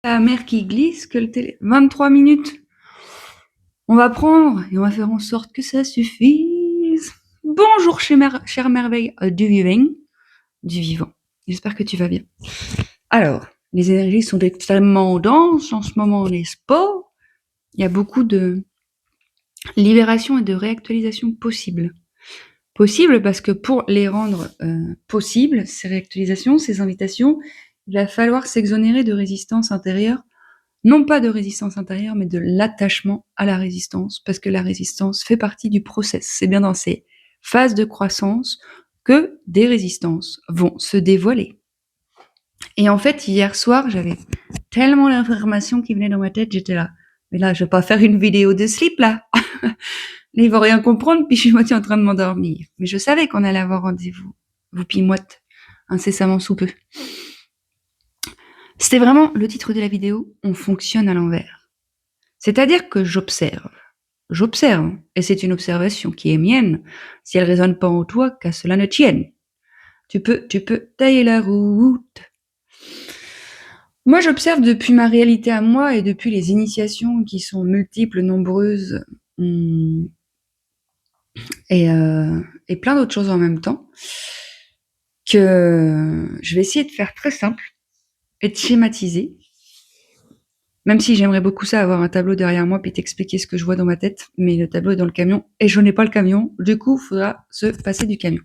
La mer qui glisse, que le télé... 23 minutes. On va prendre et on va faire en sorte que ça suffise. Bonjour, chère merveille du vivant. J'espère que tu vas bien. Alors, les énergies sont extrêmement denses en ce moment, n'est-ce pas? Il y a beaucoup de libération et de réactualisation possibles. Possibles parce que pour les rendre possibles, ces réactualisations, ces invitations, il va falloir s'exonérer de résistance intérieure. Non pas de résistance intérieure, mais de l'attachement à la résistance, parce que la résistance fait partie du process. C'est bien dans ces phases de croissance que des résistances vont se dévoiler. Et en fait, hier soir, j'avais tellement d'informations qui venaient dans ma tête, j'étais là. Mais là, je vais pas faire une vidéo de sleep, là. Ils vont rien comprendre, puis je suis moitié en train de m'endormir. Mais je savais qu'on allait avoir rendez-vous. Vous pimoite incessamment sous peu. C'était vraiment le titre de la vidéo, on fonctionne à l'envers. C'est-à-dire que j'observe. J'observe, et c'est une observation qui est mienne. Si elle résonne pas en toi, qu'à cela ne tienne. Tu peux tailler la route. Moi, j'observe depuis ma réalité à moi et depuis les initiations qui sont multiples, nombreuses, et plein d'autres choses en même temps, que je vais essayer de faire très simple et de schématiser. Même si j'aimerais beaucoup ça, avoir un tableau derrière moi puis t'expliquer ce que je vois dans ma tête, mais le tableau est dans le camion et je n'ai pas le camion, du coup, il faudra se passer du camion.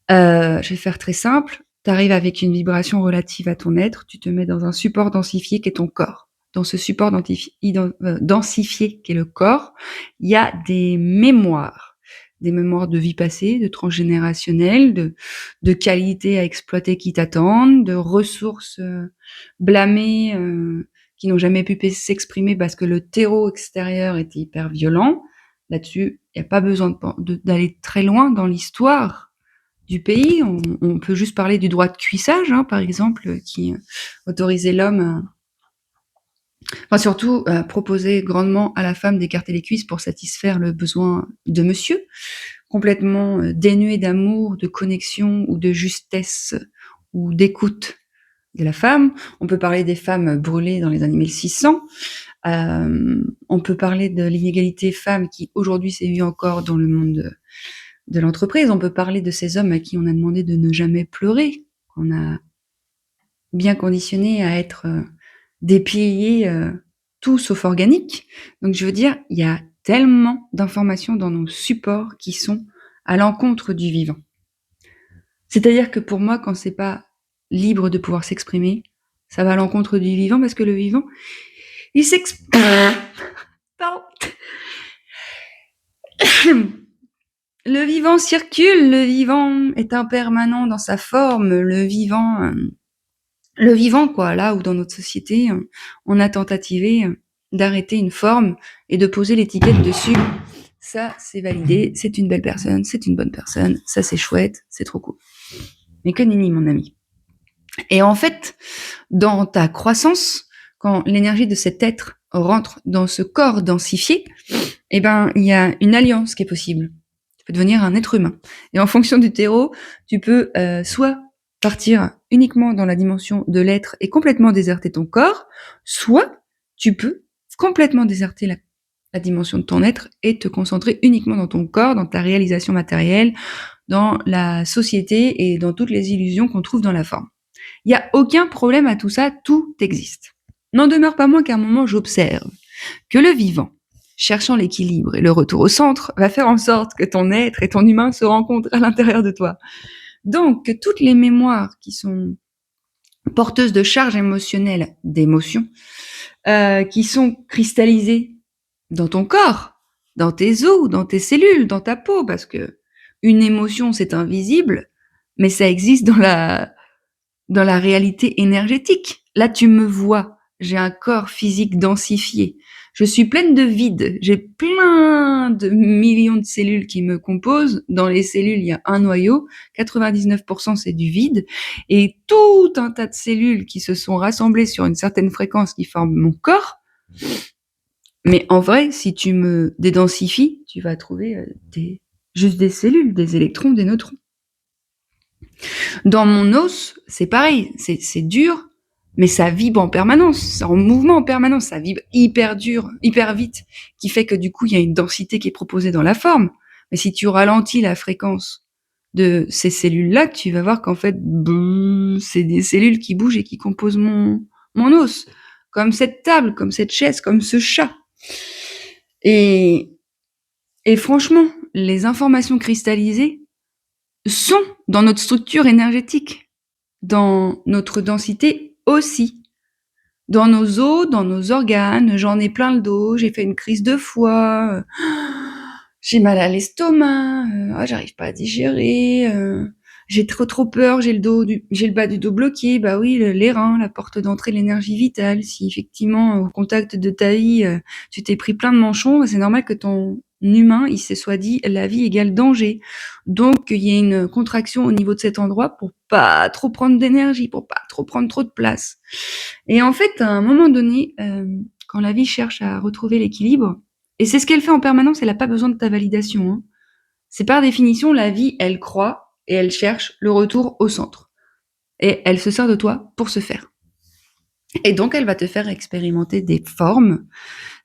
Je vais faire très simple. Tu arrives avec une vibration relative à ton être, tu te mets dans un support densifié qui est ton corps. Dans ce support densifié qui est le corps, il y a des mémoires de vie passée, de transgénérationnelles, de qualités à exploiter qui t'attendent, de ressources blâmées qui n'ont jamais pu s'exprimer parce que le terreau extérieur était hyper violent. Là-dessus, il n'y a pas besoin d'aller très loin dans l'histoire du pays. On peut juste parler du droit de cuissage, par exemple, qui autorisait l'homme, surtout proposait grandement à la femme d'écarter les cuisses pour satisfaire le besoin de monsieur, complètement dénué d'amour, de connexion ou de justesse ou d'écoute de la femme. On peut parler des femmes brûlées dans les années 1600. On peut parler de l'inégalité femmes qui aujourd'hui sévit encore dans le monde de l'entreprise. On peut parler de ces hommes à qui on a demandé de ne jamais pleurer, qu'on a bien conditionné à être des piliers tout sauf organiques. Donc je veux dire, il y a tellement d'informations dans nos supports qui sont à l'encontre du vivant. C'est-à-dire que pour moi, quand c'est pas libre de pouvoir s'exprimer, ça va à l'encontre du vivant parce que le vivant, il s'exprime. Pardon. Le vivant circule, le vivant est impermanent dans sa forme, le vivant quoi, là où dans notre société, on a tentativé d'arrêter une forme et de poser l'étiquette dessus. Ça, c'est validé, c'est une belle personne, c'est une bonne personne, ça c'est chouette, c'est trop cool. Mais que nenni, mon ami. Et en fait, dans ta croissance, quand l'énergie de cet être rentre dans ce corps densifié, il y a une alliance qui est possible. Tu peux devenir un être humain. Et en fonction du terreau, tu peux soit partir uniquement dans la dimension de l'être et complètement déserter ton corps, soit tu peux complètement déserter la dimension de ton être et te concentrer uniquement dans ton corps, dans ta réalisation matérielle, dans la société et dans toutes les illusions qu'on trouve dans la forme. Il n'y a aucun problème à tout ça, tout existe. N'en demeure pas moins qu'à un moment, j'observe que le vivant, cherchant l'équilibre et le retour au centre, va faire en sorte que ton être et ton humain se rencontrent à l'intérieur de toi. Donc, que toutes les mémoires qui sont porteuses de charges émotionnelles, d'émotions, qui sont cristallisées dans ton corps, dans tes os, dans tes cellules, dans ta peau, parce que une émotion, c'est invisible, mais ça existe dans la réalité énergétique. Là, tu me vois, j'ai un corps physique densifié. Je suis pleine de vide. J'ai plein de millions de cellules qui me composent. Dans les cellules, il y a un noyau. 99%, c'est du vide. Et tout un tas de cellules qui se sont rassemblées sur une certaine fréquence qui forment mon corps. Mais en vrai, si tu me dédensifies, tu vas trouver juste des cellules, des électrons, des neutrons. Dans mon os, c'est pareil, c'est dur, mais ça vibre en permanence, c'est en mouvement en permanence, ça vibre hyper dur, hyper vite, qui fait que du coup, il y a une densité qui est proposée dans la forme. Mais si tu ralentis la fréquence de ces cellules-là, tu vas voir qu'en fait, c'est des cellules qui bougent et qui composent mon os, comme cette table, comme cette chaise, comme ce chat. Et franchement, les informations cristallisées sont dans notre structure énergétique, dans notre densité aussi, dans nos os, dans nos organes. J'en ai plein le dos, j'ai fait une crise de foie, j'ai mal à l'estomac, j'arrive pas à digérer, j'ai trop peur, j'ai le bas du dos bloqué. Bah oui, les reins, la porte d'entrée de l'énergie vitale. Si effectivement, au contact de ta vie, tu t'es pris plein de manchons, c'est normal que ton humain, il se soit dit la vie égale danger. Donc, il y a une contraction au niveau de cet endroit pour pas trop prendre d'énergie, pour pas trop prendre trop de place. Et en fait, à un moment donné, quand la vie cherche à retrouver l'équilibre, et c'est ce qu'elle fait en permanence, elle n'a pas besoin de ta validation, hein. C'est par définition, la vie, elle croit et elle cherche le retour au centre. Et elle se sert de toi pour ce faire. Et donc, elle va te faire expérimenter des formes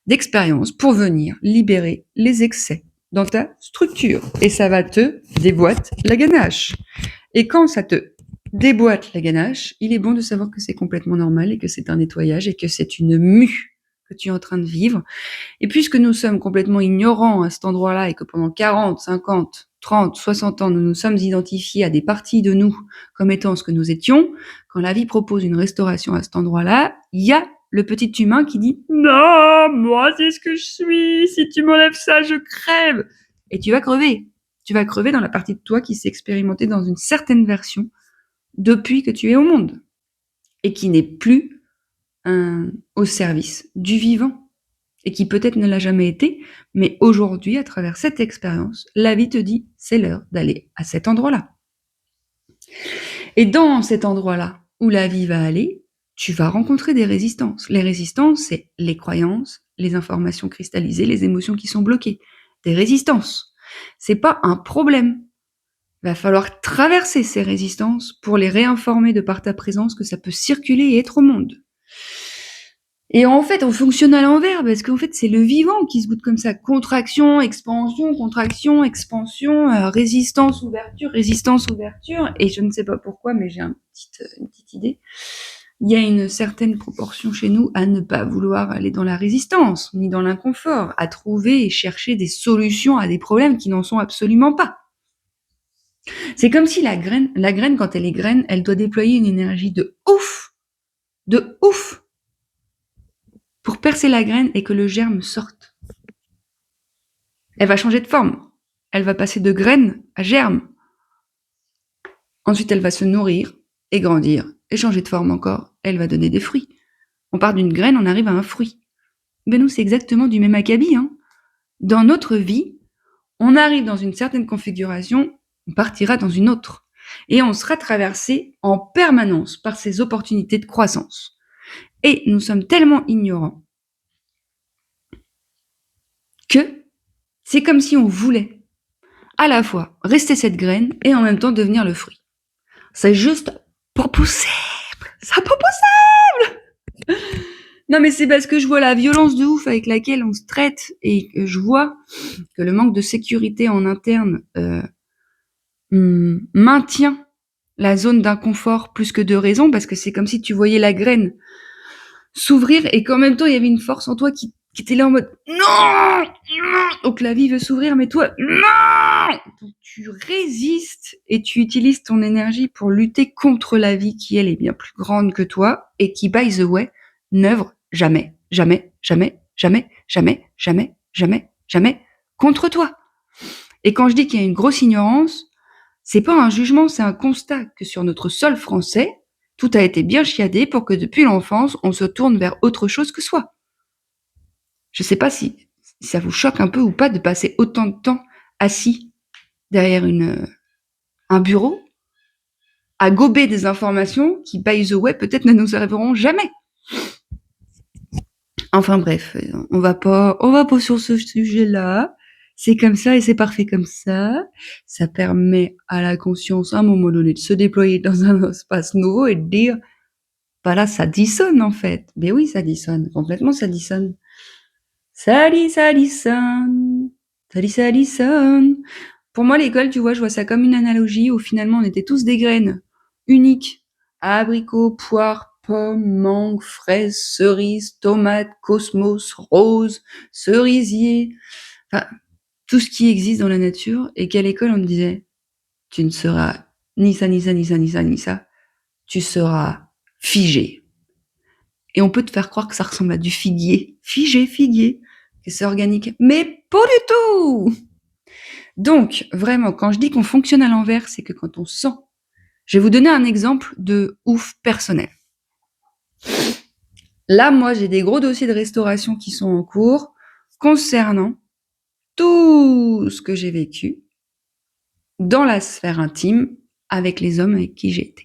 d'expérience pour venir libérer les excès dans ta structure. Et ça va te déboîter la ganache. Et quand ça te déboîte la ganache, il est bon de savoir que c'est complètement normal et que c'est un nettoyage et que c'est une mue que tu es en train de vivre. Et puisque nous sommes complètement ignorants à cet endroit-là et que pendant 40, 50, 30, 60 ans, nous nous sommes identifiés à des parties de nous comme étant ce que nous étions, quand la vie propose une restauration à cet endroit-là, il y a le petit humain qui dit « Non, moi c'est ce que je suis, si tu m'enlèves ça, je crève !» Et tu vas crever. Tu vas crever dans la partie de toi qui s'est expérimentée dans une certaine version depuis que tu es au monde et qui n'est plus au service du vivant et qui peut-être ne l'a jamais été, mais aujourd'hui, à travers cette expérience, la vie te dit c'est l'heure d'aller à cet endroit-là. Et dans cet endroit-là où la vie va aller, tu vas rencontrer des résistances. Les résistances, c'est les croyances, les informations cristallisées, les émotions qui sont bloquées. Des résistances. C'est pas un problème. Il va falloir traverser ces résistances pour les réinformer de par ta présence que ça peut circuler et être au monde. Et en fait, on fonctionne à l'envers parce qu'en fait, c'est le vivant qui se goûte comme ça. Contraction, expansion, résistance, ouverture. Et je ne sais pas pourquoi, mais j'ai une petite idée. Il y a une certaine proportion chez nous à ne pas vouloir aller dans la résistance, ni dans l'inconfort, à trouver et chercher des solutions à des problèmes qui n'en sont absolument pas. C'est comme si la graine, quand elle est graine, elle doit déployer une énergie de ouf, pour percer la graine et que le germe sorte. Elle va changer de forme. Elle va passer de graine à germe. Ensuite, elle va se nourrir et grandir et changer de forme encore. Elle va donner des fruits. On part d'une graine, on arrive à un fruit. Ben nous, c'est exactement du même acabit, hein. Dans notre vie, on arrive dans une certaine configuration, on partira dans une autre. Et on sera traversé en permanence par ces opportunités de croissance. Et nous sommes tellement ignorants que c'est comme si on voulait à la fois rester cette graine et en même temps devenir le fruit. C'est juste pas possible. C'est pas possible. Non, mais c'est parce que je vois la violence de ouf avec laquelle on se traite et que je vois que le manque de sécurité en interne maintient la zone d'inconfort plus que de raison, parce que c'est comme si tu voyais la graine s'ouvrir et qu'en même temps il y avait une force en toi qui était là en mode non, donc la vie veut s'ouvrir mais toi non, donc tu résistes et tu utilises ton énergie pour lutter contre la vie qui elle est bien plus grande que toi et qui by the way n'œuvre jamais contre toi. Et quand je dis qu'il y a une grosse ignorance, c'est pas un jugement, c'est un constat que sur notre sol français, tout a été bien chiadé pour que depuis l'enfance, on se tourne vers autre chose que soi. Je sais pas si ça vous choque un peu ou pas de passer autant de temps assis derrière un bureau à gober des informations qui, by the way, peut-être ne nous arriveront jamais. Enfin bref, on va pas sur ce sujet-là. C'est comme ça et c'est parfait comme ça. Ça permet à la conscience, à un moment donné, de se déployer dans un espace nouveau et de dire pas là, ça dissonne en fait. Mais oui, ça dissonne, complètement ça dissonne. Ça dit, ça dissonne, ça dit, ça dissonne. Pour moi, l'école, tu vois, je vois ça comme une analogie où finalement on était tous des graines uniques. Abricots, poires, pommes, mangue, fraises, cerises, tomates, cosmos, roses, cerisier. Enfin, tout ce qui existe dans la nature et qu'à l'école on me disait, tu ne seras ni ça, ni ça, ni ça, ni ça, ni ça. Tu seras figé. Et on peut te faire croire que ça ressemble à du figuier. Figé, figuier. Que c'est organique. Mais pas du tout! Donc, vraiment, quand je dis qu'on fonctionne à l'envers, c'est que quand on sent. Je vais vous donner un exemple de ouf personnel. Là, moi, j'ai des gros dossiers de restauration qui sont en cours concernant tout ce que j'ai vécu dans la sphère intime avec les hommes avec qui j'ai été.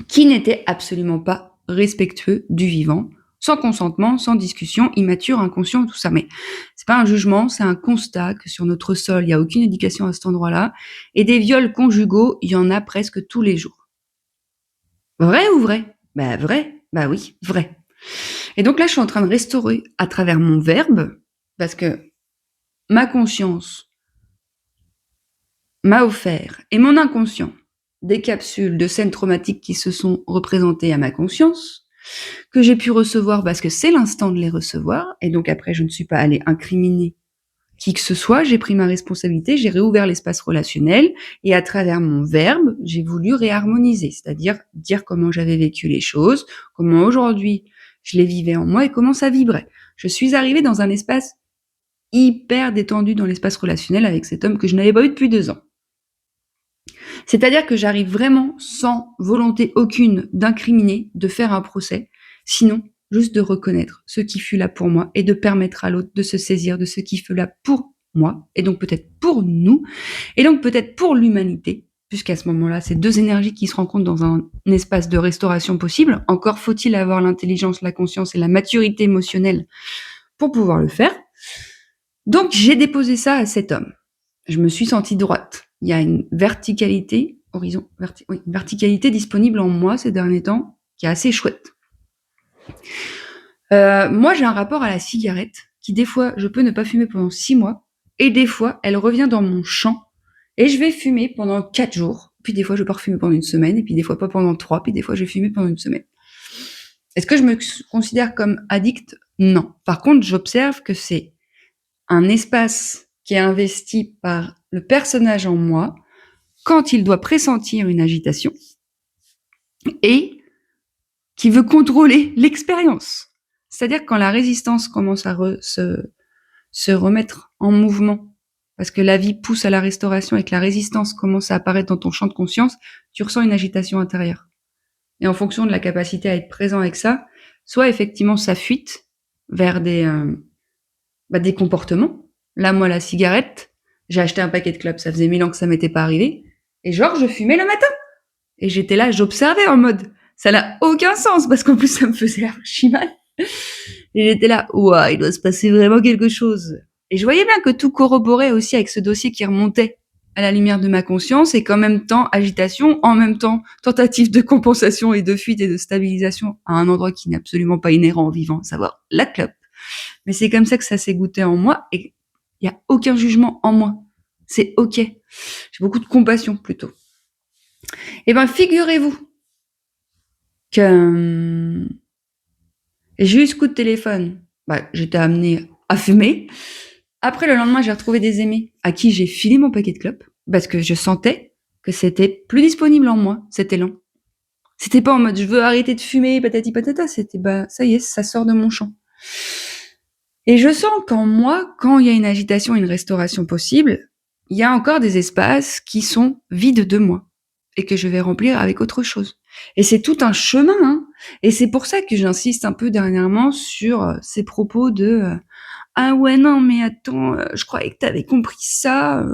Qui n'étaient absolument pas respectueux du vivant, sans consentement, sans discussion, immature, inconscient, tout ça. Mais c'est pas un jugement, c'est un constat que sur notre sol, il n'y a aucune éducation à cet endroit-là. Et des viols conjugaux, il y en a presque tous les jours. Vrai ou vrai? Bah vrai, bah oui, vrai. Et donc là, je suis en train de restaurer à travers mon verbe, parce que ma conscience m'a offert, et mon inconscient, des capsules de scènes traumatiques qui se sont représentées à ma conscience, que j'ai pu recevoir parce que c'est l'instant de les recevoir, et donc après, je ne suis pas allée incriminer qui que ce soit, j'ai pris ma responsabilité, j'ai réouvert l'espace relationnel, et à travers mon verbe, j'ai voulu réharmoniser, c'est-à-dire dire comment j'avais vécu les choses, comment aujourd'hui je les vivais en moi et comment ça vibrait. Je suis arrivée dans un espace hyper détendu dans l'espace relationnel avec cet homme que je n'avais pas eu depuis 2 ans. C'est-à-dire que j'arrive vraiment sans volonté aucune d'incriminer, de faire un procès, sinon juste de reconnaître ce qui fut là pour moi et de permettre à l'autre de se saisir de ce qui fut là pour moi, et donc peut-être pour nous, et donc peut-être pour l'humanité, puisqu'à ce moment-là, c'est deux énergies qui se rencontrent dans un espace de restauration possible. Encore faut-il avoir l'intelligence, la conscience et la maturité émotionnelle pour pouvoir le faire. Donc j'ai déposé ça à cet homme. Je me suis sentie droite. Il y a une verticalité, une verticalité disponible en moi ces derniers temps qui est assez chouette. Moi, j'ai un rapport à la cigarette qui, des fois, je peux ne pas fumer pendant 6 mois, et des fois, elle revient dans mon champ, et je vais fumer pendant 4 jours, puis des fois, je vais pas refumer pendant une semaine, et puis des fois pas pendant 3, puis des fois, je vais fumer pendant une semaine. Est-ce que je me considère comme addict? Non. Par contre, j'observe que c'est un espace qui est investi par le personnage en moi quand il doit pressentir une agitation et qui veut contrôler l'expérience. C'est-à-dire quand la résistance commence à se remettre en mouvement, parce que la vie pousse à la restauration et que la résistance commence à apparaître dans ton champ de conscience, tu ressens une agitation intérieure. Et en fonction de la capacité à être présent avec ça, soit effectivement ça fuite vers des comportements. Là, moi, la cigarette, j'ai acheté un paquet de clopes, ça faisait 1000 ans que ça m'était pas arrivé, et genre, je fumais le matin. Et j'étais là, j'observais en mode, ça n'a aucun sens, parce qu'en plus, ça me faisait archi mal. Et j'étais là, ouah, il doit se passer vraiment quelque chose. Et je voyais bien que tout corroborait aussi avec ce dossier qui remontait à la lumière de ma conscience, et qu'en même temps, agitation, en même temps, tentative de compensation et de fuite et de stabilisation à un endroit qui n'est absolument pas inhérent au vivant, à savoir la clope. Mais c'est comme ça que ça s'est goûté en moi, et il n'y a aucun jugement en moi. C'est ok. J'ai beaucoup de compassion plutôt. Eh ben, figurez-vous que j'ai eu ce coup de téléphone. J'étais amenée à fumer. Après, le lendemain, j'ai retrouvé des aimés à qui j'ai filé mon paquet de clopes parce que je sentais que c'était plus disponible en moi, cet élan. C'était pas en mode je veux arrêter de fumer, patati patata. C'était ça y est, ça sort de mon champ. Et je sens qu'en moi, quand il y a une agitation, une restauration possible, il y a encore des espaces qui sont vides de moi et que je vais remplir avec autre chose. Et c'est tout un chemin, hein. Et c'est pour ça que j'insiste un peu dernièrement sur ces propos de ah ouais, non, mais attends, je croyais que t'avais compris ça.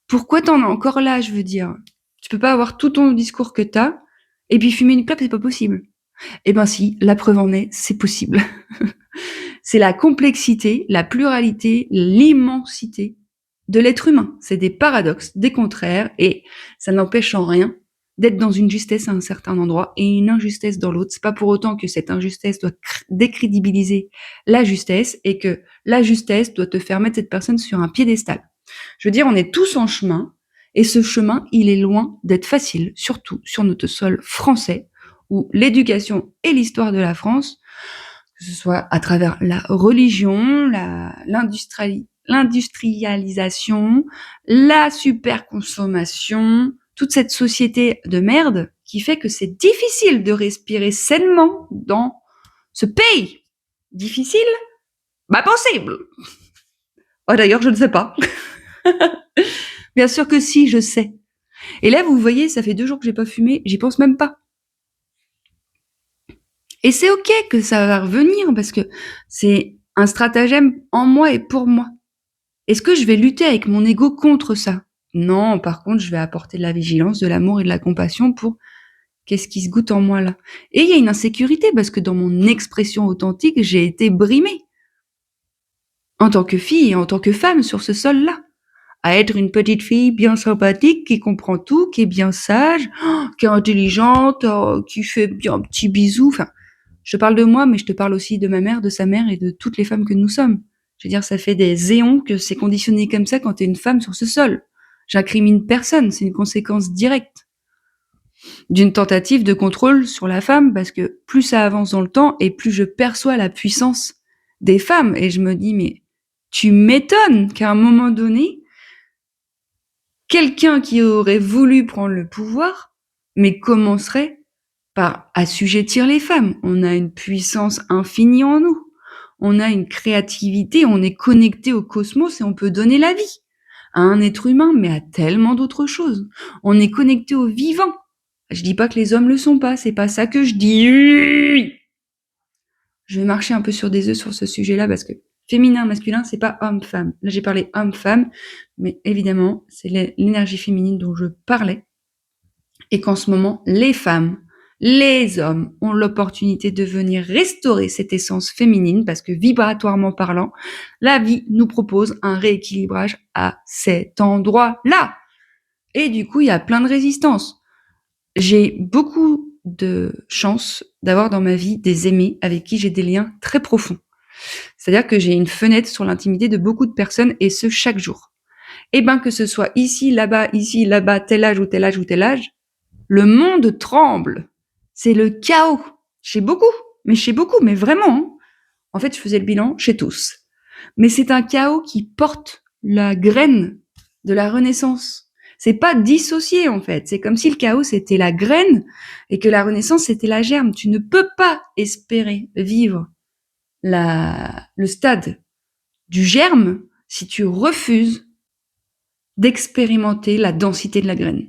Pourquoi t'en es encore là, je veux dire? Tu peux pas avoir tout ton discours que t'as et puis fumer une clope, c'est pas possible. Eh ben si, la preuve en est, c'est possible. C'est la complexité, la pluralité, l'immensité de l'être humain. C'est des paradoxes, des contraires, et ça n'empêche en rien d'être dans une justesse à un certain endroit et une injustesse dans l'autre. C'est pas pour autant que cette injustesse doit décrédibiliser la justesse et que la justesse doit te faire mettre cette personne sur un piédestal. Je veux dire, on est tous en chemin et ce chemin, il est loin d'être facile, surtout sur notre sol français où l'éducation et l'histoire de la France, que ce soit à travers la religion, l'industrialisation, la superconsommation, toute cette société de merde qui fait que c'est difficile de respirer sainement dans ce pays. Difficile? Bah possible. Oh d'ailleurs, je ne sais pas. Bien sûr que si, je sais. Et là, vous voyez, ça fait 2 jours que j'ai pas fumé, j'y pense même pas. Et c'est ok que ça va revenir parce que c'est un stratagème en moi et pour moi. Est-ce que je vais lutter avec mon ego contre ça? Non, par contre, je vais apporter de la vigilance, de l'amour et de la compassion pour qu'est-ce qui se goûte en moi là. Et il y a une insécurité parce que dans mon expression authentique, j'ai été brimée. En tant que fille et en tant que femme sur ce sol-là. À être une petite fille bien sympathique, qui comprend tout, qui est bien sage, qui est intelligente, qui fait bien un petit bisou. Enfin, je te parle de moi, mais je te parle aussi de ma mère, de sa mère et de toutes les femmes que nous sommes. Je veux dire, ça fait des éons que c'est conditionné comme ça quand t'es une femme sur ce sol. J'incrimine personne, c'est une conséquence directe d'une tentative de contrôle sur la femme, parce que plus ça avance dans le temps et plus je perçois la puissance des femmes. Et je me dis, mais tu m'étonnes qu'à un moment donné, quelqu'un qui aurait voulu prendre le pouvoir, mais commencerait par assujettir les femmes. On a une puissance infinie en nous. On a une créativité, on est connecté au cosmos et on peut donner la vie à un être humain, mais à tellement d'autres choses. On est connecté au vivant. Je dis pas que les hommes le sont pas, c'est pas ça que je dis. Je vais marcher un peu sur des œufs sur ce sujet-là parce que féminin, masculin, c'est pas homme-femme. Là, j'ai parlé homme-femme, mais évidemment, c'est l'énergie féminine dont je parlais. Et qu'en ce moment, les femmes, les hommes ont l'opportunité de venir restaurer cette essence féminine parce que vibratoirement parlant, la vie nous propose un rééquilibrage à cet endroit-là. Et du coup, il y a plein de résistances. J'ai beaucoup de chance d'avoir dans ma vie des aimés avec qui j'ai des liens très profonds. C'est-à-dire que j'ai une fenêtre sur l'intimité de beaucoup de personnes et ce, chaque jour. Et ben, que ce soit ici, là-bas, tel âge ou tel âge ou tel âge, le monde tremble. C'est le chaos. Chez beaucoup, mais vraiment. Hein. En fait, je faisais le bilan chez tous. Mais c'est un chaos qui porte la graine de la renaissance. C'est pas dissocié, en fait. C'est comme si le chaos, c'était la graine et que la renaissance, c'était la germe. Tu ne peux pas espérer vivre le stade du germe si tu refuses d'expérimenter la densité de la graine.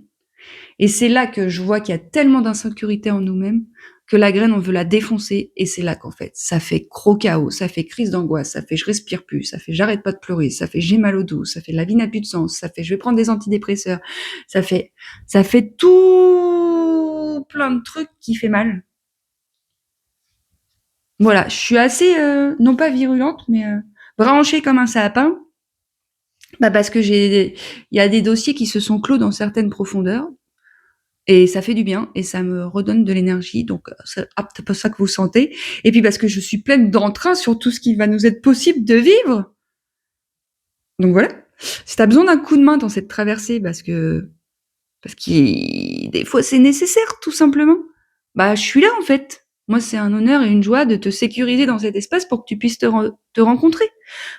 Et c'est là que je vois qu'il y a tellement d'insécurité en nous-mêmes que la graine, on veut la défoncer. Et c'est là qu'en fait, ça fait gros chaos, ça fait crise d'angoisse, ça fait je respire plus, ça fait j'arrête pas de pleurer, ça fait j'ai mal au dos, ça fait la vie n'a plus de sens, ça fait je vais prendre des antidépresseurs, ça fait tout plein de trucs qui fait mal. Voilà, je suis assez, non pas virulente, mais branchée comme un sapin. Bah parce que il y a des dossiers qui se sont clos dans certaines profondeurs. Et ça fait du bien et ça me redonne de l'énergie. Donc, c'est pas ça que vous sentez. Et puis parce que je suis pleine d'entrain sur tout ce qui va nous être possible de vivre. Donc voilà. Si t'as besoin d'un coup de main dans cette traversée, parce que des fois c'est nécessaire, tout simplement. Bah, je suis là en fait. Moi, c'est un honneur et une joie de te sécuriser dans cet espace pour que tu puisses te rencontrer.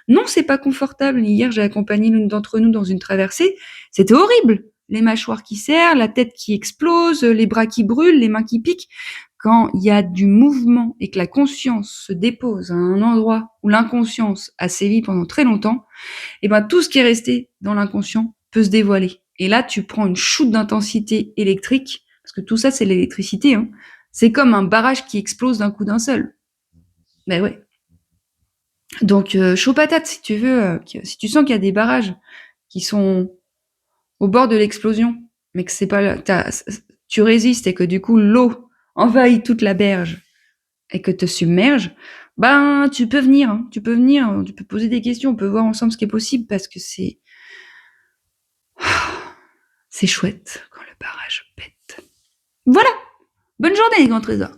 Non, c'est pas confortable. Hier, j'ai accompagné l'une d'entre nous dans une traversée. C'était horrible. Les mâchoires qui serrent, la tête qui explose, les bras qui brûlent, les mains qui piquent. Quand il y a du mouvement et que la conscience se dépose à un endroit où l'inconscience a sévi pendant très longtemps, et ben tout ce qui est resté dans l'inconscient peut se dévoiler. Et là, tu prends une shoot d'intensité électrique, parce que tout ça, c'est l'électricité. Hein. C'est comme un barrage qui explose d'un coup d'un seul. Ben ouais. Donc, chaud patate, si tu veux, si tu sens qu'il y a des barrages qui sont au bord de l'explosion, mais que c'est pas, tu résistes et que du coup l'eau envahit toute la berge et que te submerge, ben tu peux venir, hein, tu peux poser des questions, on peut voir ensemble ce qui est possible parce que c'est chouette quand le barrage pète. Voilà. Bonne journée, grand trésor.